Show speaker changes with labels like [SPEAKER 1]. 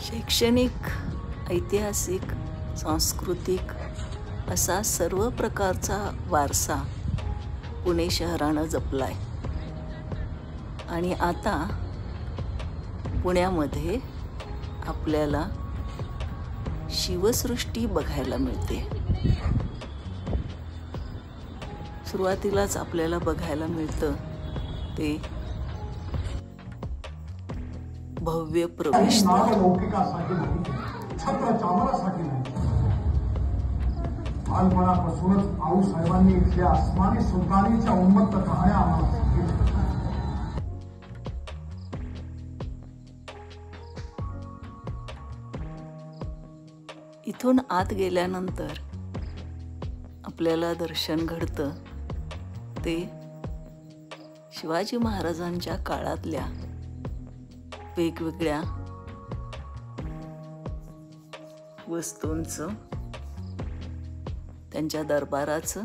[SPEAKER 1] शैक्षणिक, ऐतिहासिक, सांस्कृतिक असा सर्व प्रकारचा वारसा पुणे शहरानं जपलाय. आणि आता पुण्यामध्ये आपल्याला शिवसृष्टी बघायला मिळते. सुरुवातीलाच आपल्याला बघायला मिळतं ते भव्य प्रवेशद्वार.
[SPEAKER 2] बालपणापासूनच आऊसाहेबांनी इथल्या आसमानी सुलतानीच्या उन्मत्त कहाण्या आम्हाला सांगितल्या.
[SPEAKER 1] इथून आत गेल्यानंतर आपल्याला दर्शन घडतं ते शिवाजी महाराजांच्या काळातल्या वेगवेगळ्या वस्तूंचं, त्यांच्या दरबाराचं